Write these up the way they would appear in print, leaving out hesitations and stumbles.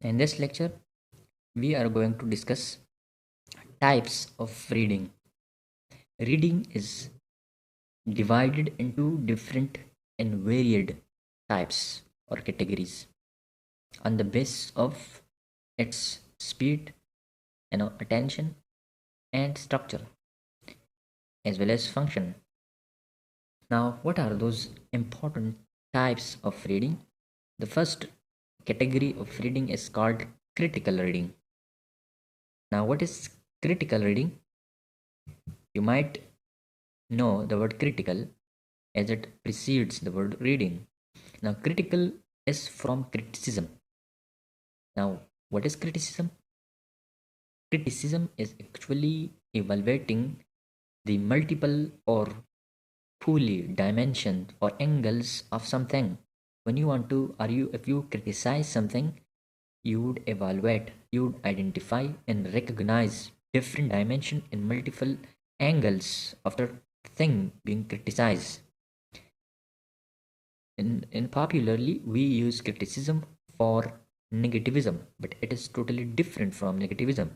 In this lecture, we are going to discuss types of reading. Reading is divided into different and varied types or categories on the basis of its speed, attention, and structure, as well as function. Now, what are those important types of reading? The first category of reading is called critical reading. Now, what is critical reading? You might know the word critical as it precedes the word reading. Now, critical is from criticism. Now, what is criticism? Criticism is actually evaluating the multiple or fully dimensions or angles of something. When you want to, or you, if you criticize something, you would evaluate, you would identify and recognize different dimension and multiple angles of the thing being criticized. In popularly, we use criticism for negativism, but it is totally different from negativism.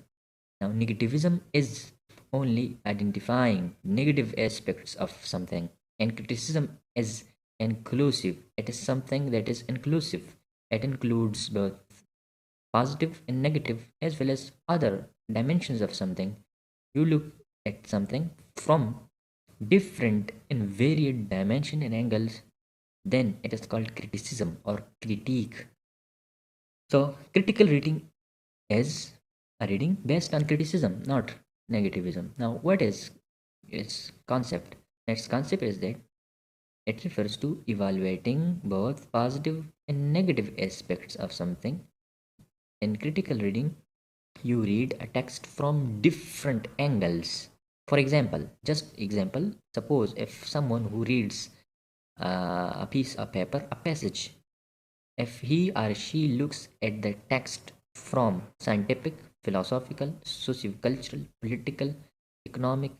Now, negativism is only identifying negative aspects of something, and criticism is inclusive. It is something that is inclusive. It includes both positive and negative as well as other dimensions of something. You look at something from different and varied dimension and angles, then it is called criticism or critique. So, critical reading is a reading based on criticism, not negativism. Now, what is its concept? Its concept is that it refers to evaluating both positive and negative aspects of something. In critical reading, you read a text from different angles. For example, just example, suppose if someone who reads a piece of paper, a passage, if he or she looks at the text from scientific, philosophical, socio-cultural, political, economic,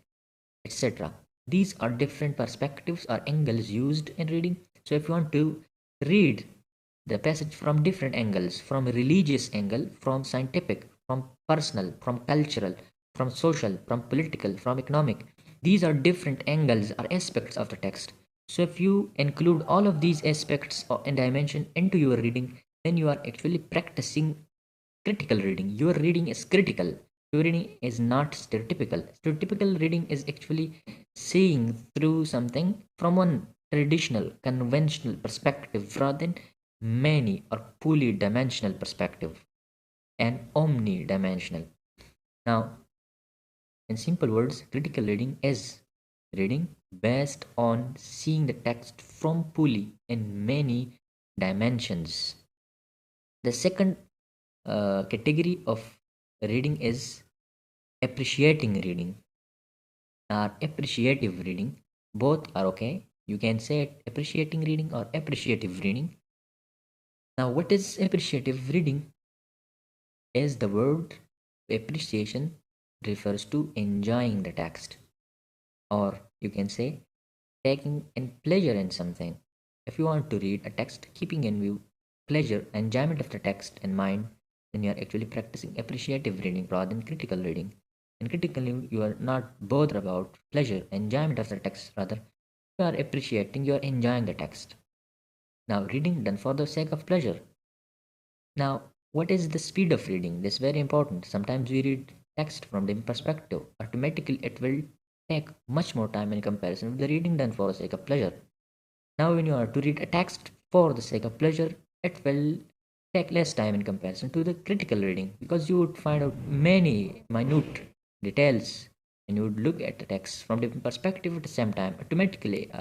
etc. These are different perspectives or angles used in reading. So if you want to read the passage from different angles, from a religious angle, from scientific, from personal, from cultural, from social, from political, from economic, these are different angles or aspects of the text. So if you include all of these aspects and dimension into your reading, then you are actually practicing critical reading. Your reading is critical. Your reading is not stereotypical. Stereotypical reading is actually seeing through something from one traditional conventional perspective rather than many or polydimensional perspective and omnidimensional. Now, in simple words, critical reading is reading based on seeing the text from poly in many dimensions. The second category of reading is appreciating reading or appreciative reading. Both are okay. You can say it appreciating reading or appreciative reading. Now, what is appreciative reading? Is the word appreciation refers to enjoying the text, or you can say taking in pleasure in something. If you want to read a text, keeping in view pleasure, enjoyment of the text in mind, then you are actually practicing appreciative reading rather than critical reading. In critical reading, you are not bothered about pleasure, enjoyment of the text, rather, you are appreciating, you are enjoying the text. Now, reading done for the sake of pleasure. Now, what is the speed of reading? This is very important. Sometimes we read text from the perspective. Automatically, it will take much more time in comparison with the reading done for the sake of pleasure. Now, when you are to read a text for the sake of pleasure, it will take less time in comparison to the critical reading because you would find out many minute details and you would look at the text from different perspective at the same time. Automatically,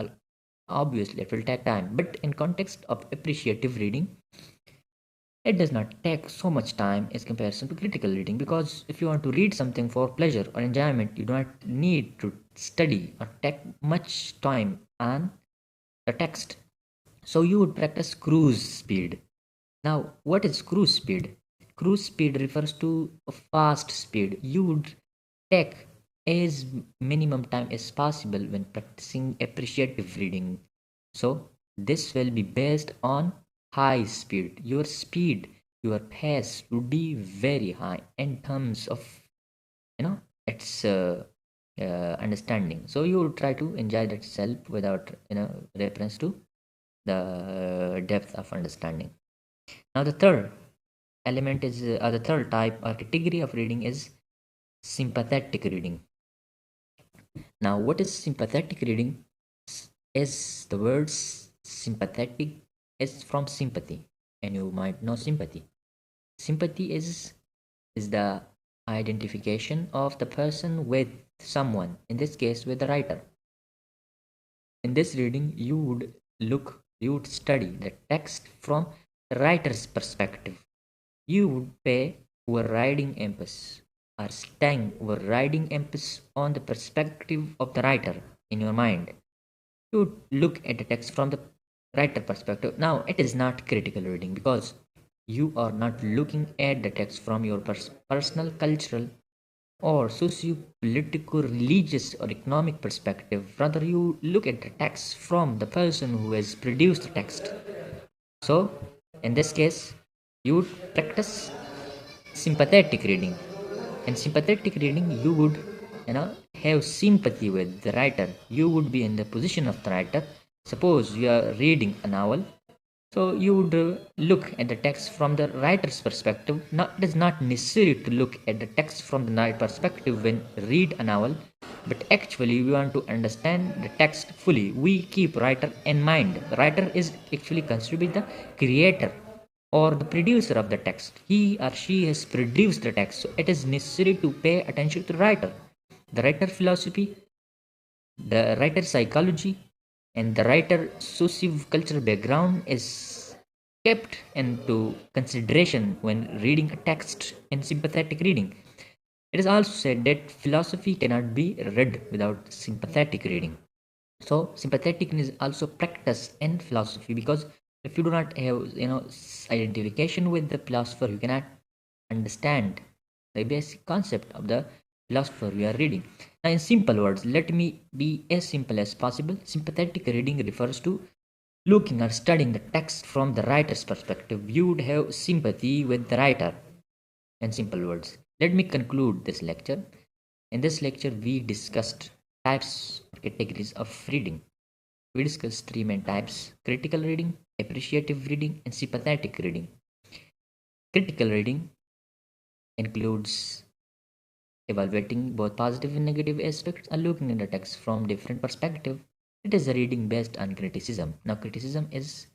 obviously, it will take time. But in context of appreciative reading, it does not take so much time as comparison to critical reading because if you want to read something for pleasure or enjoyment, you do not need to study or take much time on the text. So you would practice cruise speed. Now, what is cruise speed? Cruise speed refers to a fast speed. You would take as minimum time as possible when practicing appreciative reading. So this will be based on high speed. Your speed your pace would be very high in terms of its understanding. So you will try to enjoy that self without reference to the depth of understanding. Now the third element is the third type or category of reading is sympathetic reading. Now what is sympathetic reading? Is the word sympathetic is from sympathy, and you might know sympathy. Sympathy is the identification of the person with someone, in this case with the writer. In this reading, you would study the text from the writer's perspective. You would pay overriding emphasis or staying overriding emphasis on the perspective of the writer in your mind. You would look at the text from the writer perspective. Now, it is not critical reading because you are not looking at the text from your personal, cultural, or socio-political, religious, or economic perspective. Rather, you look at the text from the person who has produced the text. So, in this case, you would practice sympathetic reading. In sympathetic reading, you would, have sympathy with the writer. You would be in the position of the writer. Suppose you are reading a novel, so you would look at the text from the writer's perspective. Now, it is not necessary to look at the text from the writer's perspective when read a novel, but actually we want to understand the text fully. We keep writer in mind. The writer is actually considered the creator or the producer of the text. He or she has produced the text, so it is necessary to pay attention to the writer. The writer philosophy, the writer psychology, and the writer socio-cultural background is kept into consideration when reading a text in sympathetic reading. It is also said that philosophy cannot be read without sympathetic reading. So sympathetic is also practiced in philosophy, because if you do not have identification with the philosopher, you cannot understand the basic concept of the philosopher we are reading. Now, in simple words, let me be as simple as possible. Sympathetic reading refers to looking or studying the text from the writer's perspective. You would have sympathy with the writer. In simple words, let me conclude this lecture. In this lecture, we discussed types or categories of reading. We discussed three main types: critical reading, appreciative reading, and sympathetic reading. Critical reading includes evaluating both positive and negative aspects and looking at the text from different perspectives. It is a reading based on criticism. Now, criticism is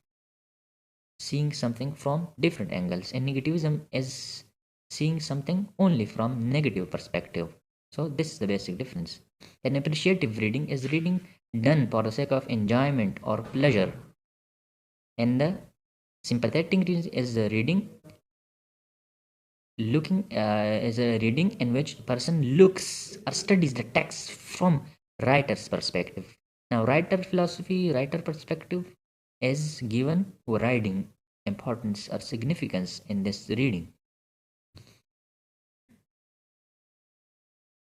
seeing something from different angles, and negativism is seeing something only from negative perspective. So this is the basic difference. An appreciative reading is reading done for the sake of enjoyment or pleasure, and the sympathetic reading is a reading is a reading in which a person looks or studies the text from writer's perspective. Now, writer perspective is given overriding importance or significance in this reading.